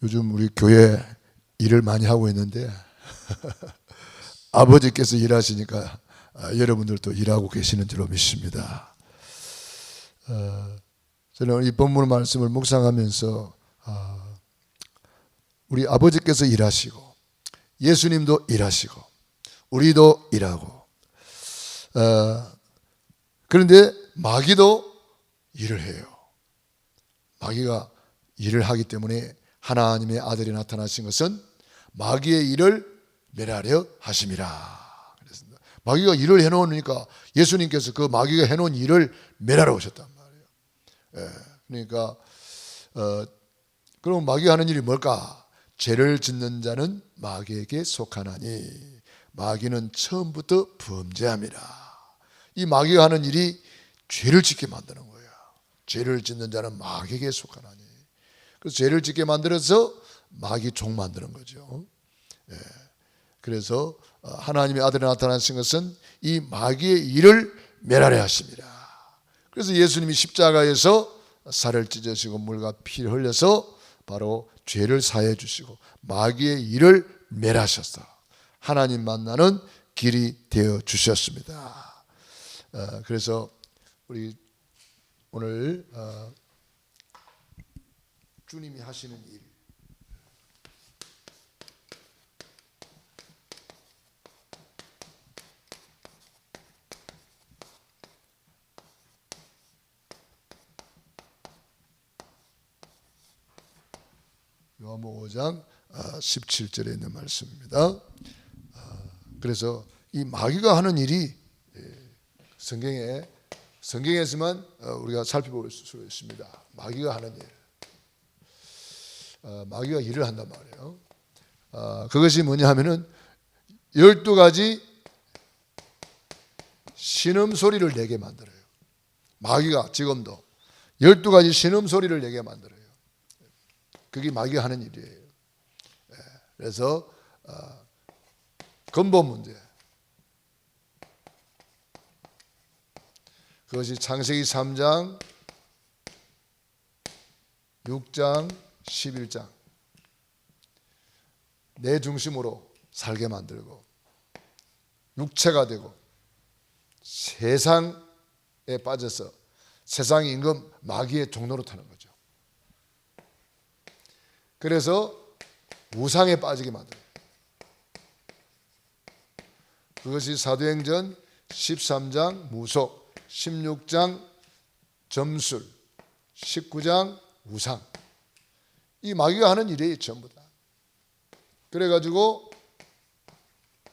요즘 우리 교회 일을 많이 하고 있는데 아버지께서 일하시니까 여러분들도 일하고 계시는 줄로 믿습니다. 저는 이 본문 말씀을 묵상하면서 우리 아버지께서 일하시고 예수님도 일하시고 우리도 일하고 그런데 마귀도 일을 해요. 마귀가 일을 하기 때문에 하나님의 아들이 나타나신 것은 마귀의 일을 멸하려 하심이라 그랬습니다. 마귀가 일을 해놓으니까 예수님께서 그 마귀가 해놓은 일을 멸하러 오셨단 말이에요. 그러니까 그럼 마귀가 하는 일이 뭘까? 죄를 짓는 자는 마귀에게 속하나니 마귀는 처음부터 범죄함이라. 이 마귀가 하는 일이 죄를 짓게 만드는 거예요. 죄를 짓는 자는 마귀에게 속하나니. 그래서 죄를 짓게 만들어서 마귀 종 만드는 거죠. 그래서 하나님의 아들이 나타나신 것은 이 마귀의 일을 멸하려 하십니다. 그래서 예수님이 십자가에서 살을 찢으시고 물과 피를 흘려서 바로 죄를 사해 주시고 마귀의 일을 멸하셔서 하나님 만나는 길이 되어 주셨습니다. 그래서 우리 오늘 주님이 하시는 일, 요한복음 5장 17절에 있는 말씀입니다. 그래서 이 마귀가 하는 일이 성경에서만 우리가 살펴볼 수 있습니다. 마귀가 하는 일, 마귀가 일을 한단 말이에요. 그것이 뭐냐 하면은 12가지 신음소리를 내게 만들어요. 마귀가 지금도 12가지 신음소리를 내게 만들어요. 그게 마귀가 하는 일이에요. 그래서 근본 문제, 그것이 창세기 3장 6장 11장 내 중심으로 살게 만들고 육체가 되고 세상에 빠져서 세상의 임금 마귀의 종로로 타는 거죠. 그래서 우상에 빠지게 만들어요. 그것이 사도행전 13장 무속, 16장 점술, 19장 우상, 이 마귀가 하는 일이에요. 전부 다. 그래가지고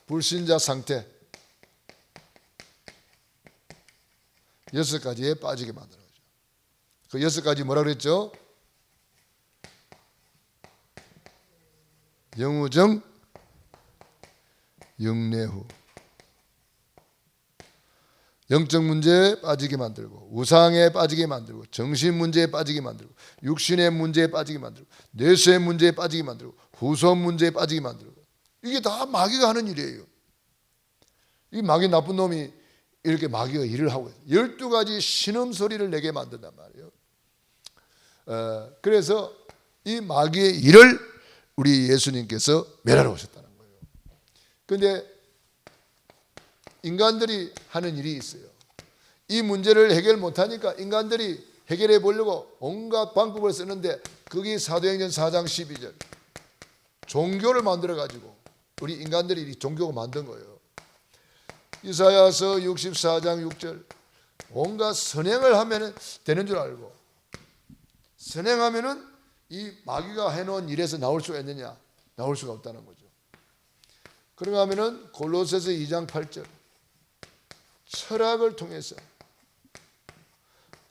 불신자 상태 6가지에 빠지게 만드는 거죠. 그 6가지 뭐라 그랬죠? 영우정 영내후, 영적 문제에 빠지게 만들고 우상에 빠지게 만들고 정신 문제에 빠지게 만들고 육신의 문제에 빠지게 만들고 뇌수의 문제에 빠지게 만들고 후손 문제에 빠지게 만들고, 이게 다 마귀가 하는 일이에요. 이 마귀 나쁜 놈이 이렇게 마귀가 일을 하고 있어요. 12가지 신음소리를 내게 만든단 말이에요. 그래서 이 마귀의 일을 우리 예수님께서 멸하러 오셨다는 거예요. 그런데 인간들이 하는 일이 있어요. 이 문제를 해결 못하니까 인간들이 해결해 보려고 온갖 방법을 쓰는데, 그게 사도행전 4장 12절 종교를 만들어 가지고 우리 인간들이 이 종교를 만든 거예요. 이사야서 64장 6절 온갖 선행을 하면 되는 줄 알고, 선행하면은 이 마귀가 해놓은 일에서 나올 수가 있느냐? 나올 수가 없다는 거죠. 그런가 하면은 골로새서 2장 8절 철학을 통해서,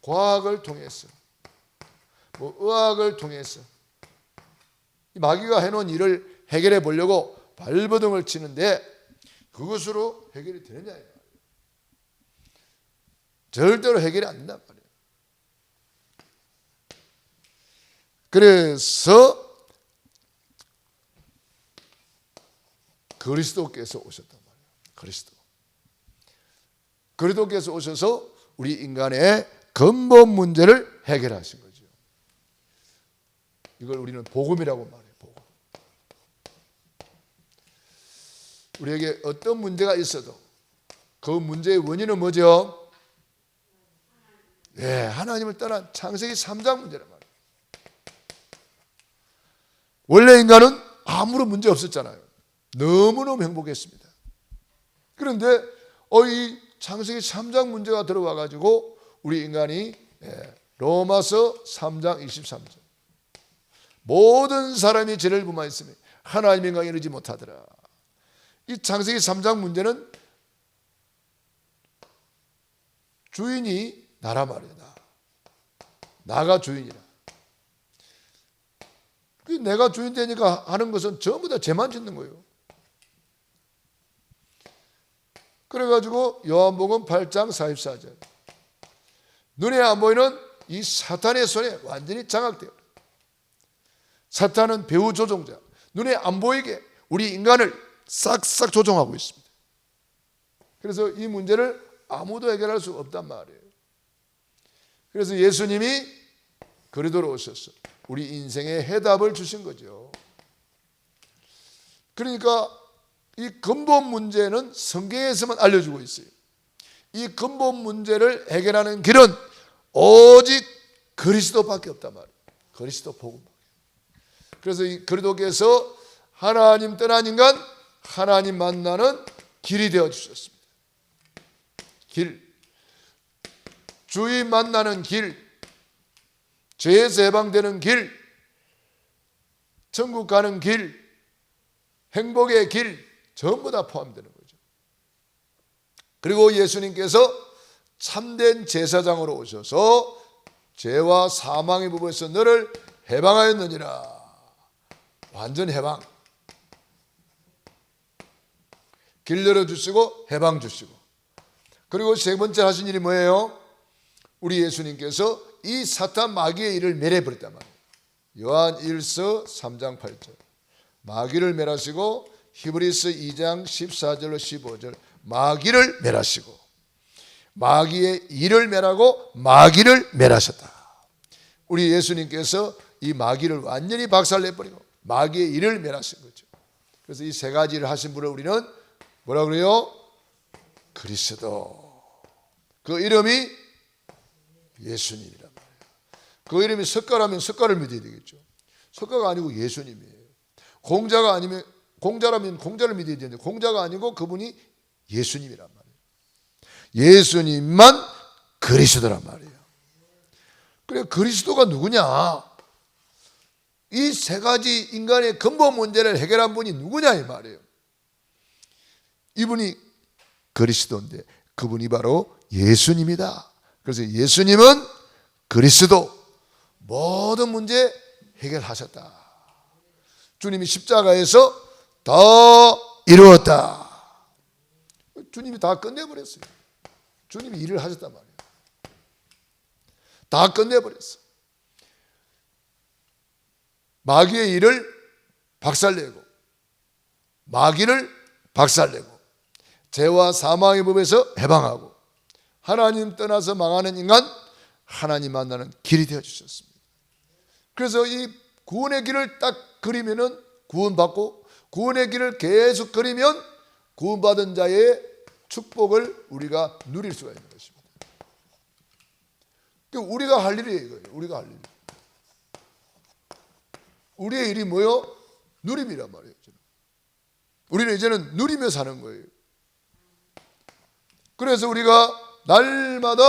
과학을 통해서, 의학을 통해서 이 마귀가 해놓은 일을 해결해 보려고 발버둥을 치는데, 그것으로 해결이 되느냐? 절대로 해결이 안 된단 말이에요. 그래서 그리스도께서 오셨단 말이에요. 그리스도께서 오셔서 우리 인간의 근본 문제를 해결하신 거죠. 이걸 우리는 복음이라고 말해요. 복음. 우리에게 어떤 문제가 있어도 그 문제의 원인은 뭐죠? 네, 하나님을 떠난 창세기 3장 문제란 말이에요. 원래 인간은 아무런 문제 없었잖아요. 너무너무 행복했습니다. 그런데 이 창세기 3장 문제가 들어와 가지고 우리 인간이 로마서 3장 23절 모든 사람이 죄를 범하였으니 하나님의 영광에 이르지 못하더라. 이 창세기 3장 문제는 주인이 나라 말이야. 나가 주인이라. 내가 주인 되니까 하는 것은 전부 다 죄만 짓는 거예요. 그래가지고 요한복음 8장 44절 눈에 안 보이는 이 사탄의 손에 완전히 장악돼요. 사탄은 배후 조종자, 눈에 안 보이게 우리 인간을 싹싹 조종하고 있습니다. 그래서 이 문제를 아무도 해결할 수 없단 말이에요. 그래서 예수님이 그리도로 오셔서 우리 인생의 해답을 주신 거죠. 그러니까 이 근본 문제는 성경에서만 알려주고 있어요. 이 근본 문제를 해결하는 길은 오직 그리스도밖에 없단 말이에요. 그리스도 복음밖에. 그래서 이 그리스도께서 하나님 떠난 인간, 하나님 만나는 길이 되어 주셨습니다. 길, 주인 만나는 길, 죄에서 해방되는 길, 천국 가는 길, 행복의 길 전부 다 포함되는 거죠. 그리고 예수님께서 참된 제사장으로 오셔서 죄와 사망의 부분에서 너를 해방하였느니라. 완전 해방. 길 열어주시고 해방 주시고. 그리고 세 번째 하신 일이 뭐예요? 우리 예수님께서 이 사탄 마귀의 일을 멸해버렸단 말이에요. 요한 1서 3장 8절 마귀를 멸하시고 히브리서 2장 14절로 15절 마귀를 멸하시고 마귀의 일을 멸하고 마귀를 멸하셨다. 우리 예수님께서 이 마귀를 완전히 박살내버리고 마귀의 일을 멸하신 거죠. 그래서 이 세 가지를 하신 분을 우리는 뭐라 그래요? 그리스도. 그 이름이 예수님이란 말이에요. 그 이름이 석가라면 석가를 믿어야 되겠죠. 석가가 아니고 예수님이에요. 공자라면 공자를 믿어야 되는데 공자가 아니고 그분이 예수님이란 말이에요. 예수님만 그리스도란 말이에요. 그래 그리스도가 누구냐? 이 세 가지 인간의 근본 문제를 해결한 분이 누구냐 이 말이에요. 이분이 그리스도인데 그분이 바로 예수님이다. 그래서 예수님은 그리스도 모든 문제 해결하셨다. 주님이 십자가에서 다 이루었다. 주님이 다 끝내버렸어요. 주님이 일을 하셨단 말이에요. 다 끝내버렸어. 마귀의 일을 박살내고 마귀를 박살내고 죄와 사망의 법에서 해방하고 하나님 떠나서 망하는 인간 하나님 만나는 길이 되어 주셨습니다. 그래서 이 구원의 길을 딱 그리면은 구원받고 구원의 길을 계속 그리면 구원받은 자의 축복을 우리가 누릴 수가 있는 것입니다. 우리가 할 일이 이거예요. 우리가 할 일. 우리의 일이 뭐요? 누림이란 말이에요. 우리는 이제는 누리며 사는 거예요. 그래서 우리가 날마다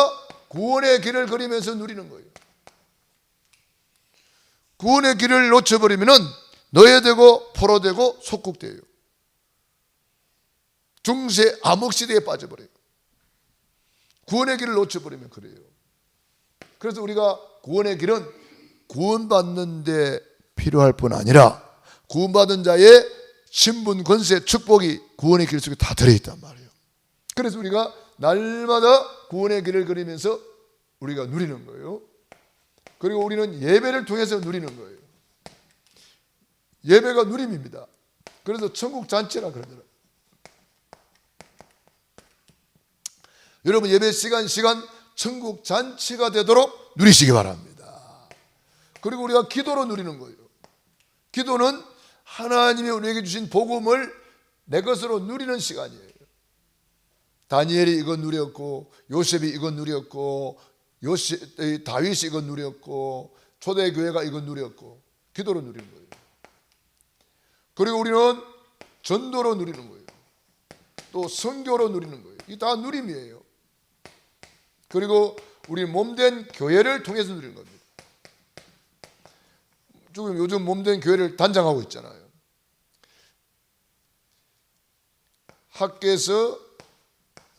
구원의 길을 그리면서 누리는 거예요. 구원의 길을 놓쳐버리면 노예되고 포로되고 속국되어요. 중세 암흑시대에 빠져버려요. 구원의 길을 놓쳐버리면 그래요. 그래서 우리가 구원의 길은 구원받는 데 필요할 뿐 아니라 구원받은 자의 신분, 권세, 축복이 구원의 길 속에 다 들어있단 말이에요. 그래서 우리가 날마다 구원의 길을 그리면서 우리가 누리는 거예요. 그리고 우리는 예배를 통해서 누리는 거예요. 예배가 누림입니다. 그래서 천국 잔치라 그러더라고요. 여러분 예배 시간 천국 잔치가 되도록 누리시기 바랍니다. 그리고 우리가 기도로 누리는 거예요. 기도는 하나님이 우리에게 주신 복음을 내 것으로 누리는 시간이에요. 다니엘이 이거 누렸고, 요셉이 이거 누렸고, 다윗이 이거 누렸고, 초대교회가 이거 누렸고, 기도로 누리는 거예요. 그리고 우리는 전도로 누리는 거예요. 또 선교로 누리는 거예요. 이게 다 누림이에요. 그리고 우리 몸된 교회를 통해서 누리는 겁니다. 지금 요즘 몸된 교회를 단장하고 있잖아요. 학개서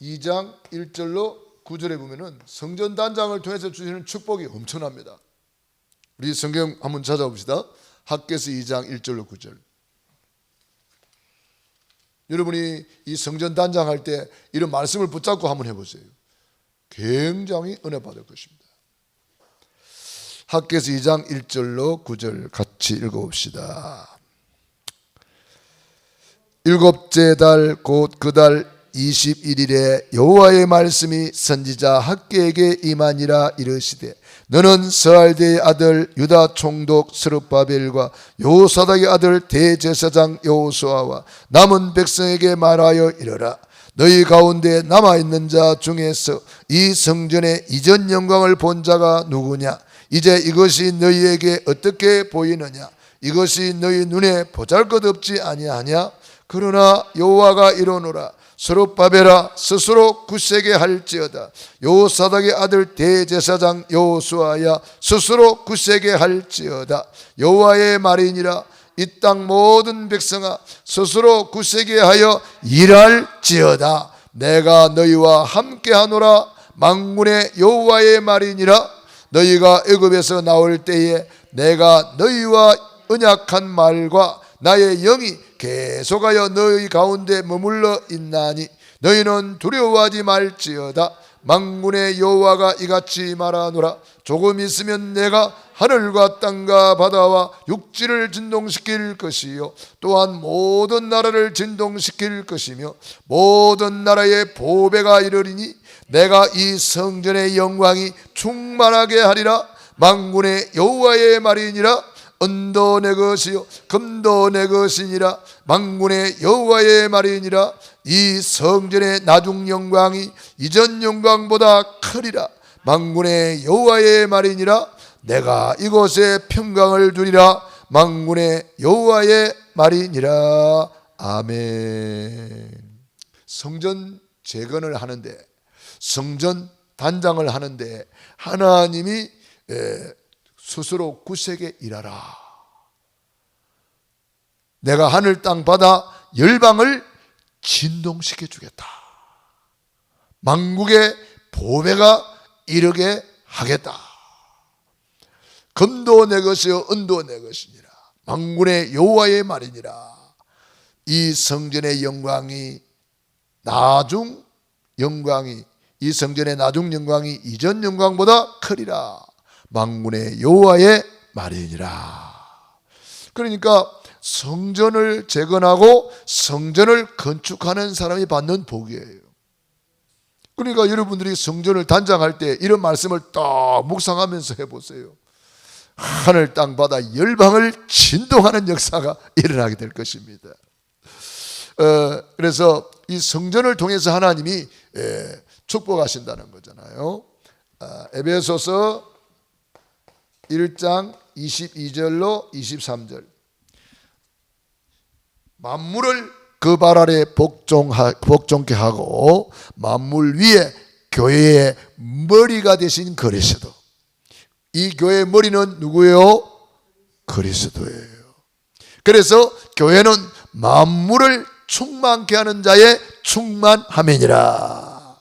2장 1절로 9절에 보면은 성전 단장을 통해서 주시는 축복이 엄청납니다. 우리 성경 한번 찾아봅시다. 학개서 2장 1절로 9절. 여러분이 이 성전 단장할 때 이런 말씀을 붙잡고 한번 해보세요. 굉장히 은혜 받을 것입니다. 학개서 2장 1절로 9절 같이 읽어봅시다. 일곱째 달 곧 그 달 21일에 여호와의 말씀이 선지자 학개에게 임하니라. 이르시되 너는 스알디의 아들 유다 총독 스룹바벨과 여호사닥의 아들 대제사장 여호수아와 남은 백성에게 말하여 이르라. 너희 가운데 남아있는 자 중에서 이 성전의 이전 영광을 본 자가 누구냐? 이제 이것이 너희에게 어떻게 보이느냐? 이것이 너희 눈에 보잘것없지 아니하냐? 그러나 여호와가 이르노라. 스룹바벨아 스스로 굳세게 할지어다. 여호사닥의 아들 대제사장 여호수아야 스스로 굳세게 할지어다. 여호와의 말이니라. 이 땅 모든 백성아 스스로 굳세게 하여 일할지어다. 내가 너희와 함께하노라. 만군의 여호와의 말이니라. 너희가 애굽에서 나올 때에 내가 너희와 언약한 말과 나의 영이 계속하여 너희 가운데 머물러 있나니 너희는 두려워하지 말지어다. 만군의 여호와가 이같이 말하노라. 조금 있으면 내가 하늘과 땅과 바다와 육지를 진동시킬 것이요 또한 모든 나라를 진동시킬 것이며 모든 나라의 보배가 이르리니 내가 이 성전의 영광이 충만하게 하리라. 만군의 여호와의 말이니라. 은도 내 것이요 금도 내 것이니라. 만군의 여호와의 말이니라. 이 성전의 나중 영광이 이전 영광보다 크리라. 만군의 여호와의 말이니라. 내가 이곳에 평강을 두리라. 만군의 여호와의 말이니라. 아멘. 성전 재건을 하는데, 성전 단장을 하는데 하나님이 스스로 굳세게 일하라. 내가 하늘 땅 바다 열방을 진동시켜 주겠다. 만국의 보배가 이르게 하겠다. 금도 내 것이요 은도 내 것이니라. 만군의 여호와의 말이니라. 이 성전의 영광이 나중 영광이 이 성전의 나중 영광이 이전 영광보다 크리라. 만군의 여호와의 말이니라. 그러니까 성전을 재건하고 성전을 건축하는 사람이 받는 복이에요. 그러니까 여러분들이 성전을 단장할 때 이런 말씀을 딱 묵상하면서 해보세요. 하늘 땅 바다 열방을 진동하는 역사가 일어나게 될 것입니다. 그래서 이 성전을 통해서 하나님이 축복하신다는 거잖아요. 에베소서 1장 22절로 23절. 만물을 그 발 아래 복종케 하고 만물 위에 교회의 머리가 되신 그리스도. 이 교회의 머리는 누구예요? 그리스도예요. 그래서 교회는 만물을 충만케 하는 자의 충만함이니라.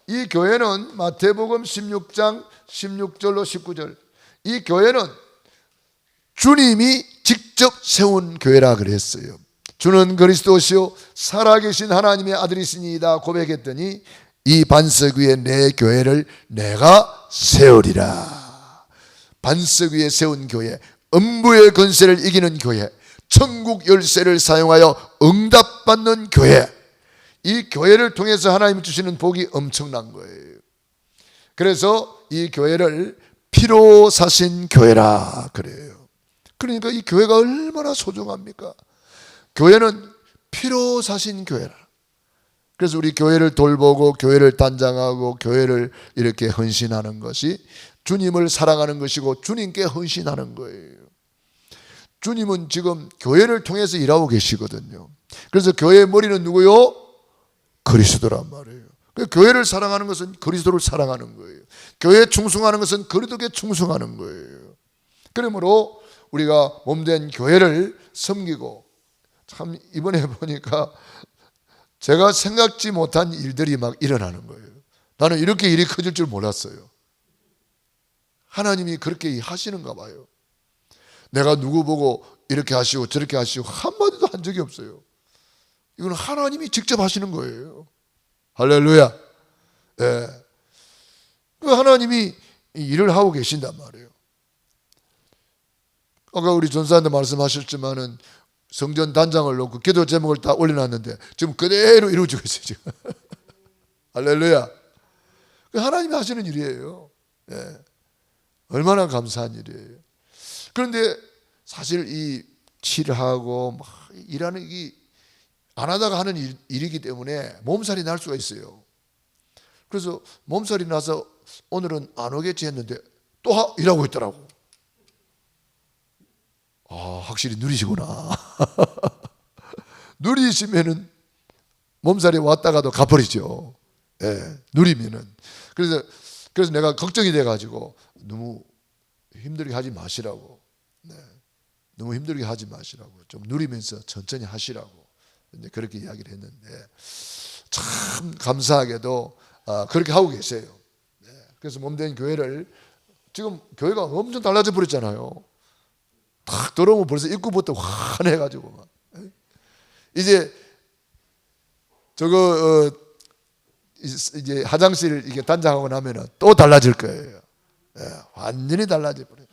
이 교회는 마태복음 16장 16절로 19절. 이 교회는 주님이 직접 세운 교회라 그랬어요. 주는 그리스도시요 살아계신 하나님의 아들이시니이다 고백했더니 이 반석 위에 내 교회를 내가 세우리라. 반석 위에 세운 교회, 음부의 권세를 이기는 교회, 천국 열쇠를 사용하여 응답받는 교회. 이 교회를 통해서 하나님이 주시는 복이 엄청난 거예요. 그래서 이 교회를 피로 사신 교회라 그래요. 그러니까 이 교회가 얼마나 소중합니까? 교회는 피로 사신 교회라. 그래서 우리 교회를 돌보고 교회를 단장하고 교회를 이렇게 헌신하는 것이 주님을 사랑하는 것이고 주님께 헌신하는 거예요. 주님은 지금 교회를 통해서 일하고 계시거든요. 그래서 교회의 머리는 누구요? 그리스도란 말이에요. 교회를 사랑하는 것은 그리스도를 사랑하는 거예요. 교회에 충성하는 것은 그리스도께 충성하는 거예요. 그러므로 우리가 몸된 교회를 섬기고, 참 이번에 보니까 제가 생각지 못한 일들이 막 일어나는 거예요. 나는 이렇게 일이 커질 줄 몰랐어요. 하나님이 그렇게 하시는가 봐요. 내가 누구 보고 이렇게 하시고 저렇게 하시고 한마디도 한 적이 없어요. 이건 하나님이 직접 하시는 거예요. 할렐루야. 예. 하나님이 일을 하고 계신단 말이에요. 아까 우리 전사한테 말씀하셨지만은 성전 단장을 놓고 기도 제목을 다 올려놨는데 지금 그대로 이루어지고 있어요. 지금. 할렐루야. 하나님이 하시는 일이에요. 예. 얼마나 감사한 일이에요. 그런데 사실 이 칠하고 막 일하는 이 안 하다가 하는 일이기 때문에 몸살이 날 수가 있어요. 그래서 몸살이 나서 오늘은 안 오겠지 했는데 또 일하고 있더라고. 아, 확실히 누리시구나. 누리시면은 몸살이 왔다가도 가버리죠. 예, 누리면은. 그래서 내가 걱정이 돼가지고 너무 힘들게 하지 마시라고. 네, 너무 힘들게 하지 마시라고. 좀 누리면서 천천히 하시라고. 이제 그렇게 이야기를 했는데 참 감사하게도 그렇게 하고 계세요. 네, 그래서 몸된 교회를 지금 교회가 엄청 달라져 버렸잖아요. 딱 들어오면 벌써 입구부터 환해가지고 막. 이제 저거 이제 화장실 이게 단장하고 나면은 또 달라질 거예요. 예, 완전히 달라져 버려요.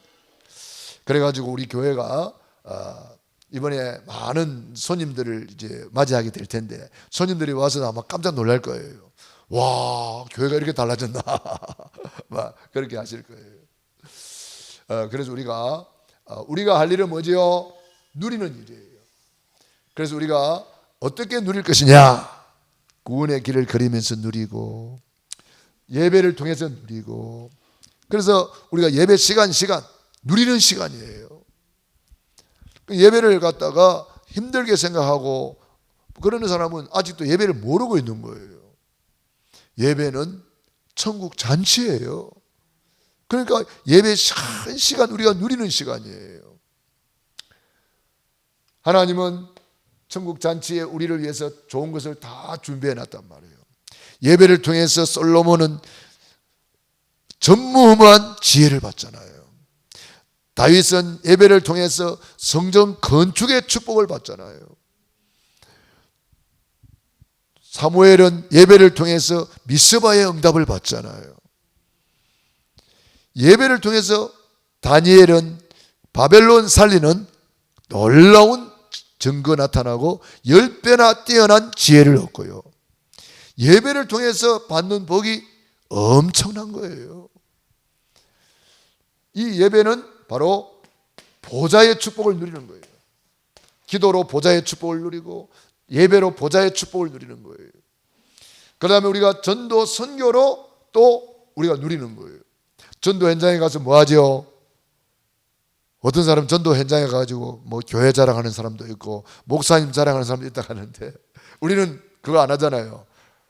그래가지고 우리 교회가 이번에 많은 손님들을 이제 맞이하게 될 텐데 손님들이 와서 아마 깜짝 놀랄 거예요. 와, 교회가 이렇게 달라졌나? 막 그렇게 하실 거예요. 그래서 우리가 할 일은 뭐지요? 누리는 일이에요. 그래서 우리가 어떻게 누릴 것이냐? 구원의 길을 걸으면서 누리고 예배를 통해서 누리고, 그래서 우리가 예배 시간 누리는 시간이에요. 예배를 갖다가 힘들게 생각하고 그러는 사람은 아직도 예배를 모르고 있는 거예요. 예배는 천국 잔치예요. 그러니까 예배 한 시간 우리가 누리는 시간이에요. 하나님은 천국 잔치에 우리를 위해서 좋은 것을 다 준비해 놨단 말이에요. 예배를 통해서 솔로몬은 전무후무한 지혜를 받잖아요. 다윗은 예배를 통해서 성전 건축의 축복을 받잖아요. 사무엘은 예배를 통해서 미스바의 응답을 받잖아요. 예배를 통해서 다니엘은 바벨론 살리는 놀라운 증거 나타나고 10배나 뛰어난 지혜를 얻고요. 예배를 통해서 받는 복이 엄청난 거예요. 이 예배는 바로 보좌의 축복을 누리는 거예요. 기도로 보좌의 축복을 누리고 예배로 보좌의 축복을 누리는 거예요. 그 다음에 우리가 전도 선교로 또 우리가 누리는 거예요. 전도 현장에 가서 뭐 하죠? 어떤 사람 전도 현장에 가가지고 뭐 교회 자랑하는 사람도 있고 목사님 자랑하는 사람도 있다 하는데 우리는 그거 안 하잖아요.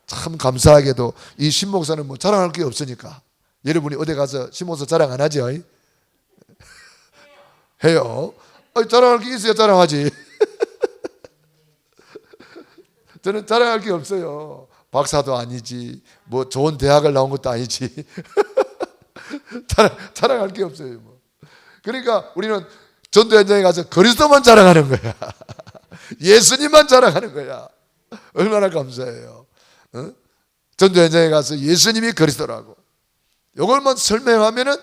참 감사하게도 이 신목사는 뭐 자랑할 게 없으니까 여러분이 어디 가서 신목사 자랑 안 하죠? 해요. 자랑할 게 있어야 자랑하지. 저는 자랑할 게 없어요. 박사도 아니지, 뭐 좋은 대학을 나온 것도 아니지. 자랑할 게 없어요. 뭐. 그러니까 우리는 전도 현장에 가서 그리스도만 자랑하는 거야. 예수님만 자랑하는 거야. 얼마나 감사해요. 어? 전도 현장에 가서 예수님이 그리스도라고 이걸만 설명하면은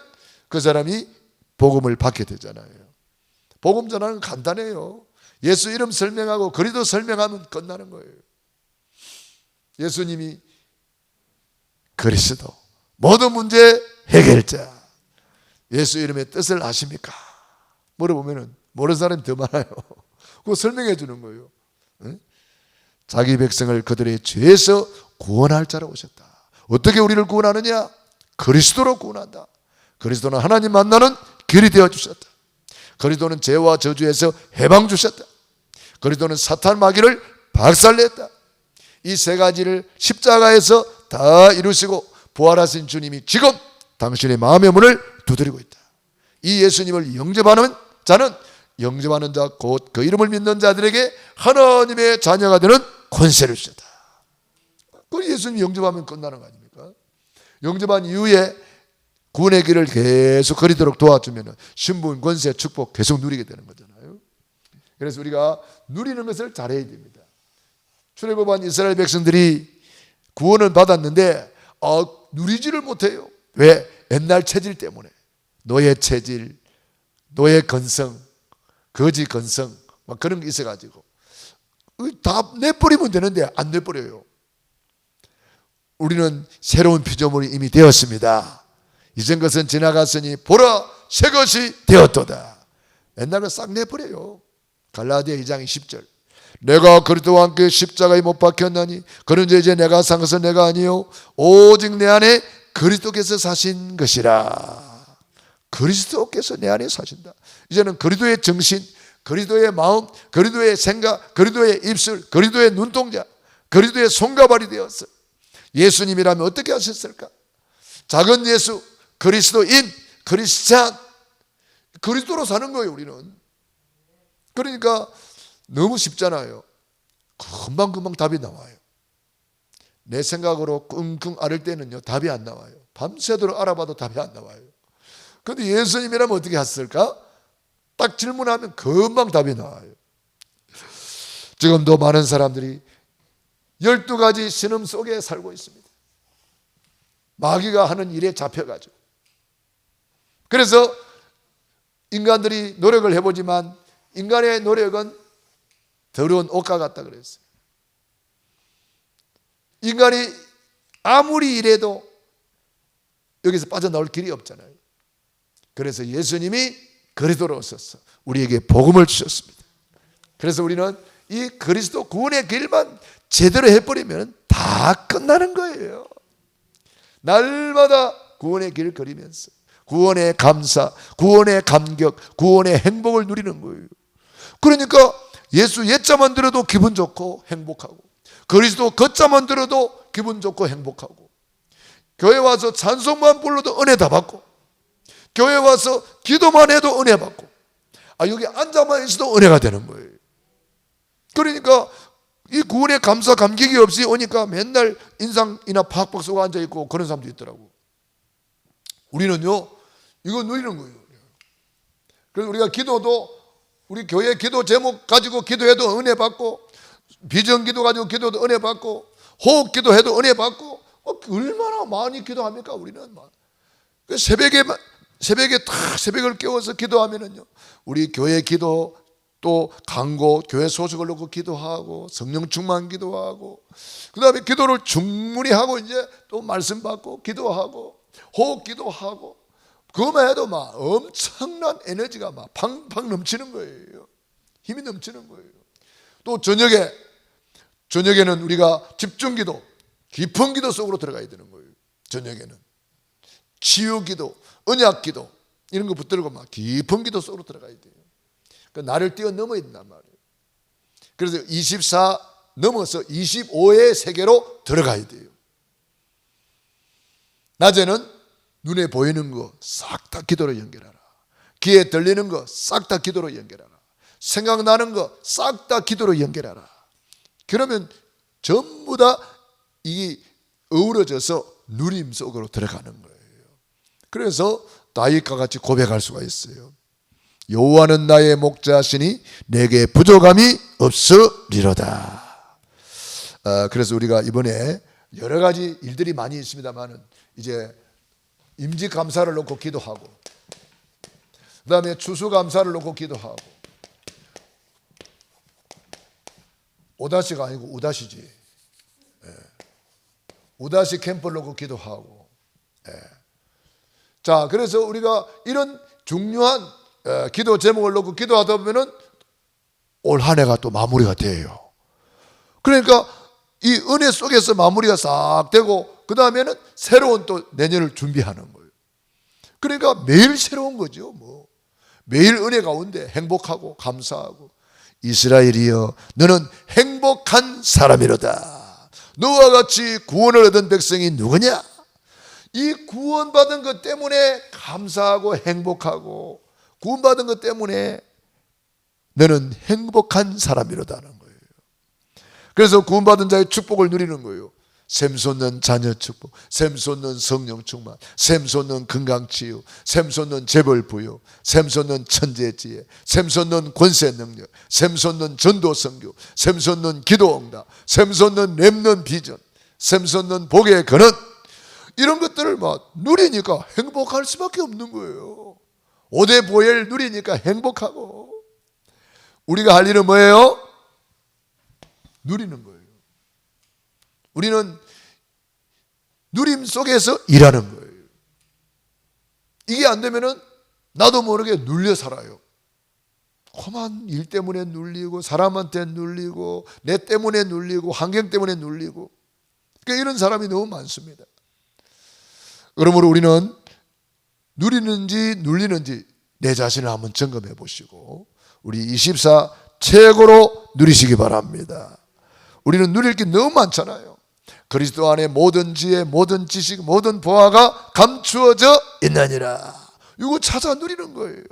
그 사람이 복음을 받게 되잖아요. 복음 전하는 간단해요. 예수 이름 설명하고 그리스도 설명하면 끝나는 거예요. 예수님이 그리스도, 모든 문제 해결자. 예수 이름의 뜻을 아십니까? 물어보면은 모르는 사람이 더 많아요. 그거 설명해 주는 거예요. 응? 자기 백성을 그들의 죄에서 구원할 자로 오셨다. 어떻게 우리를 구원하느냐? 그리스도로 구원한다. 그리스도는 하나님 만나는 길이 되어 주셨다. 그리스도는 죄와 저주에서 해방 주셨다. 그리스도는 사탄 마귀를 박살냈다. 이 세 가지를 십자가에서 다 이루시고 부활하신 주님이 지금 당신의 마음의 문을 두드리고 있다. 이 예수님을 영접하는 자는 영접하는 자 곧 그 이름을 믿는 자들에게 하나님의 자녀가 되는 권세를 주셨다. 그 예수님 영접하면 끝나는 거 아닙니까? 영접한 이후에 구원의 길을 계속 거리도록 도와주면 신분, 권세, 축복 계속 누리게 되는 거잖아요. 그래서 우리가 누리는 것을 잘해야 됩니다. 출애굽한 이스라엘 백성들이 구원을 받았는데 누리지를 못해요. 왜? 옛날 체질 때문에. 노예 체질, 노예 건성, 거지 건성 막 그런 게 있어가지고 다 내버리면 되는데 안 내버려요. 우리는 새로운 피조물이 이미 되었습니다. 이전 것은 지나갔으니 보라 새 것이 되었도다. 옛날 거 싹 내버려요. 갈라디아 2장 10절. 내가 그리스도와 함께 십자가에 못 박혔나니 그런 이제 내가 산 것은 내가 아니요 오직 내 안에 그리스도께서 사신 것이라. 그리스도께서 내 안에 사신다. 이제는 그리스도의 정신, 그리스도의 마음, 그리스도의 생각, 그리스도의 입술, 그리스도의 눈동자, 그리스도의 손과 발이 되었어. 예수님이라면 어떻게 하셨을까? 작은 예수, 그리스도인, 크리스찬, 그리스도로 사는 거예요. 우리는. 그러니까 너무 쉽잖아요. 금방금방 답이 나와요. 내 생각으로 끙끙 앓을 때는요 답이 안 나와요. 밤새도록 알아봐도 답이 안 나와요. 그런데 예수님이라면 어떻게 했을까? 딱 질문하면 금방 답이 나와요. 지금도 많은 사람들이 12가지 신음 속에 살고 있습니다. 마귀가 하는 일에 잡혀가지고. 그래서 인간들이 노력을 해보지만 인간의 노력은 더러운 옷과 같다 그랬어요. 인간이 아무리 일해도 여기서 빠져나올 길이 없잖아요. 그래서 예수님이 그리스도로 오셔서 우리에게 복음을 주셨습니다. 그래서 우리는 이 그리스도 구원의 길만 제대로 해버리면 다 끝나는 거예요. 날마다 구원의 길을 걸으면서 구원의 감사, 구원의 감격, 구원의 행복을 누리는 거예요. 그러니까 예수 옛자만 들어도 기분 좋고 행복하고 그리스도 겉자만 들어도 기분 좋고 행복하고 교회 와서 찬송만 불러도 은혜 다 받고 교회 와서 기도만 해도 은혜 받고 여기 앉아만 있어도 은혜가 되는 거예요. 그러니까 이 구원의 감사 감격이 없이 오니까 맨날 인상이나 팍팍 쏘고 앉아있고 그런 사람도 있더라고. 우리는요 이거 누리는 거예요. 그래서 우리가 기도도 우리 교회 기도 제목 가지고 기도해도 은혜 받고 비전 기도 가지고 기도도 은혜 받고 호흡 기도해도 은혜 받고 얼마나 많이 기도합니까? 우리는 새벽에 새벽을 깨워서 기도하면은요 우리 교회 기도 또 강고 교회 소식을 놓고 기도하고 성령 충만 기도하고 그 다음에 기도를 충분히 하고 이제 또 말씀 받고 기도하고 호흡 기도하고 그것만 해도 막 엄청난 에너지가 막 팡팡 넘치는 거예요. 힘이 넘치는 거예요. 또 저녁에는 우리가 집중 기도, 깊은 기도 속으로 들어가야 되는 거예요. 저녁에는 치유 기도, 언약 기도 이런 거 붙들고 막 깊은 기도 속으로 들어가야 돼요. 그러니까 나를 뛰어넘어야 된단 말이에요. 그래서 24 넘어서 25의 세계로 들어가야 돼요. 낮에는 눈에 보이는 거 싹 다 기도로 연결하라. 귀에 들리는 거 싹 다 기도로 연결하라. 생각나는 거 싹 다 기도로 연결하라. 그러면 전부 다 이 어우러져서 누림 속으로 들어가는 거예요. 그래서 다윗과 같이 고백할 수가 있어요. 여호와는 나의 목자시니 내게 부족함이 없으리로다. 그래서 우리가 이번에 여러 가지 일들이 많이 있습니다만은 이제 임직감사를 놓고 기도하고 그 다음에 추수감사를 놓고 기도하고 오다시가 아니고 우다시지. 우다시 캠프를 놓고 기도하고 자 그래서 우리가 이런 중요한 기도 제목을 놓고 기도하다 보면은 올 한 해가 또 마무리가 돼요. 그러니까 이 은혜 속에서 마무리가 싹 되고 그 다음에는 새로운 또 내년을 준비하는 거예요. 그러니까 매일 새로운 거죠. 뭐 매일 은혜 가운데 행복하고 감사하고 이스라엘이여 너는 행복한 사람이로다. 너와 같이 구원을 얻은 백성이 누구냐? 이 구원받은 것 때문에 감사하고 행복하고 구원받은 것 때문에 너는 행복한 사람이로다는 거예요. 그래서 구원받은 자의 축복을 누리는 거예요. 샘솟는 자녀 축복, 샘솟는 성령 충만, 샘솟는 건강치유, 샘솟는 재벌 부여, 샘솟는 천재지혜, 샘솟는 권세 능력, 샘솟는 전도 선교, 샘솟는 기도 응답, 샘솟는 렘넌트 비전, 샘솟는 복의 근원, 이런 것들을 막 누리니까 행복할 수밖에 없는 거예요. 오대 보혜를 누리니까 행복하고. 우리가 할 일은 뭐예요? 누리는 거예요. 우리는 누림 속에서 일하는 거예요. 이게 안 되면은 나도 모르게 눌려 살아요. 험한 일 때문에 눌리고 사람한테 눌리고 내 때문에 눌리고 환경 때문에 눌리고, 그러니까 이런 사람이 너무 많습니다. 그러므로 우리는 누리는지 눌리는지 내 자신을 한번 점검해 보시고 우리 24 최고로 누리시기 바랍니다. 우리는 누릴 게 너무 많잖아요. 그리스도 안에 모든 지혜, 모든 지식, 모든 보화가 감추어져 있느니라. 이거 찾아 누리는 거예요.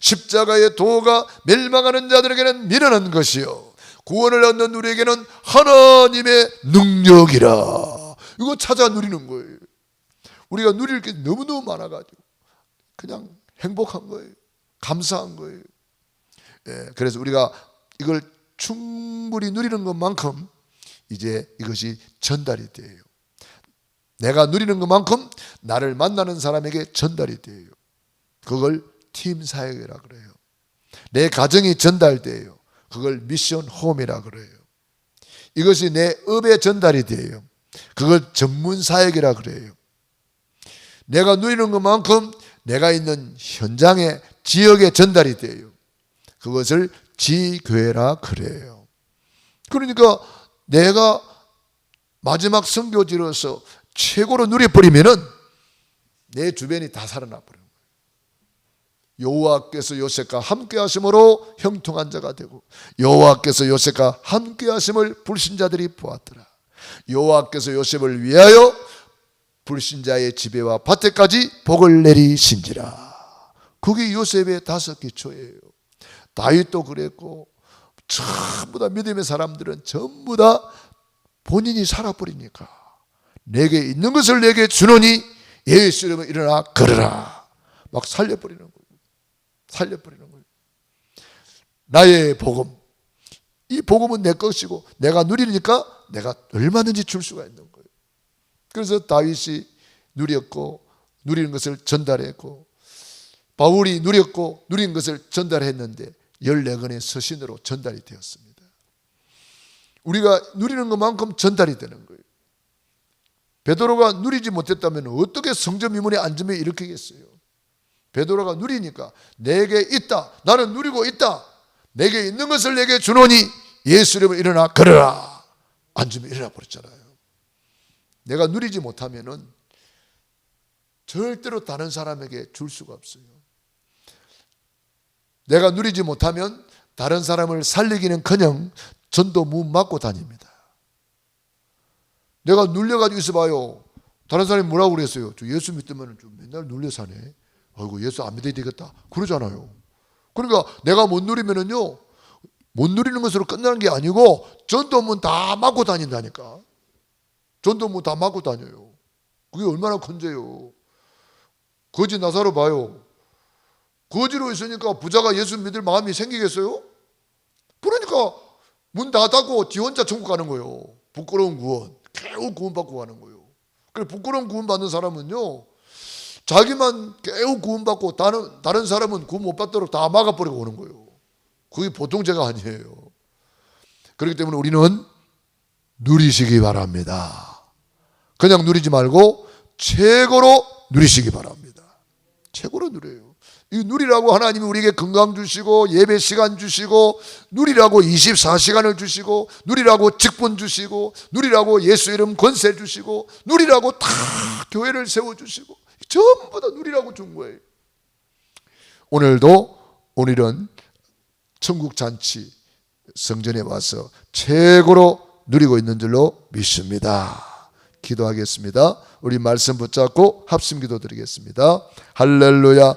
십자가의 도가 멸망하는 자들에게는 미련한 것이요 구원을 얻는 우리에게는 하나님의 능력이라. 이거 찾아 누리는 거예요. 우리가 누릴 게 너무너무 많아가지고 그냥 행복한 거예요. 감사한 거예요. 그래서 우리가 이걸 충분히 누리는 것만큼 이제 이것이 전달이 돼요. 내가 누리는 것만큼 나를 만나는 사람에게 전달이 돼요. 그걸 팀 사역이라 그래요. 내 가정이 전달돼요. 그걸 미션 홈이라 그래요. 이것이 내 업에 전달이 돼요. 그걸 전문 사역이라 그래요. 내가 누리는 것만큼 내가 있는 현장에 지역에 전달이 돼요. 그것을 지교회라 그래요. 그러니까 내가 마지막 선교지로서 최고로 누려버리면은 내 주변이 다 살아나 버려요. 여호와께서 요셉과 함께 하심으로 형통한 자가 되고 여호와께서 요셉과 함께 하심을 불신자들이 보았더라. 여호와께서 요셉을 위하여 불신자의 집에와 밭에까지 복을 내리신지라. 그게 요셉의 5기초예요. 다윗도 그랬고 전부 다 믿음의 사람들은 전부 다 본인이 살아버리니까 내게 있는 것을 내게 주노니 예수 이름으로 일어나 걸으라. 막 살려버리는 거예요. 살려버리는 거예요. 나의 복음, 이 복음은 내 것이고 내가 누리니까 내가 얼마든지 줄 수가 있는 거예요. 그래서 다윗이 누렸고 누리는 것을 전달했고 바울이 누렸고 누린 것을 전달했는데 14권의 서신으로 전달이 되었습니다. 우리가 누리는 것만큼 전달이 되는 거예요. 베드로가 누리지 못했다면 어떻게 성전미문의 안전을 일으키겠어요? 베드로가 누리니까 내게 있다, 나는 누리고 있다, 내게 있는 것을 내게 주노니 예수 이름으로 일어나 걸으라. 앉으면 일어나 버렸잖아요. 내가 누리지 못하면은 절대로 다른 사람에게 줄 수가 없어요. 내가 누리지 못하면 다른 사람을 살리기는커녕 전도 문 막고 다닙니다. 내가 눌려가지고 있어봐요. 다른 사람이 뭐라고 그랬어요? 저 예수 믿으면 좀 맨날 눌려 사네. 아이고 예수 안 믿어야 되겠다. 그러잖아요. 그러니까 내가 못 누리면은요, 못 누리는 것으로 끝나는 게 아니고 전도문 다 막고 다닌다니까. 전도문 다 막고 다녀요. 그게 얼마나 큰데요. 거지 나사로 봐요. 거지로 있으니까 부자가 예수 믿을 마음이 생기겠어요? 그러니까 문 다 닫고 지 혼자 천국 가는 거예요. 부끄러운 구원, 겨우 구원받고 가는 거예요. 그래 부끄러운 구원받는 사람은요, 자기만 겨우 구원받고 다른 사람은 구원 못 받도록 다 막아버리고 오는 거예요. 그게 보통 죄가 아니에요. 그렇기 때문에 우리는 누리시기 바랍니다. 그냥 누리지 말고 최고로 누리시기 바랍니다. 최고로 누려요. 이 누리라고 하나님이 우리에게 건강 주시고 예배 시간 주시고 누리라고 24시간을 주시고 누리라고 직분 주시고 누리라고 예수 이름 권세 주시고 누리라고 다 교회를 세워주시고 전부 다 누리라고 준 거예요. 오늘은 천국 잔치 성전에 와서 최고로 누리고 있는 줄로 믿습니다. 기도하겠습니다. 우리 말씀 붙잡고 합심 기도 드리겠습니다. 할렐루야.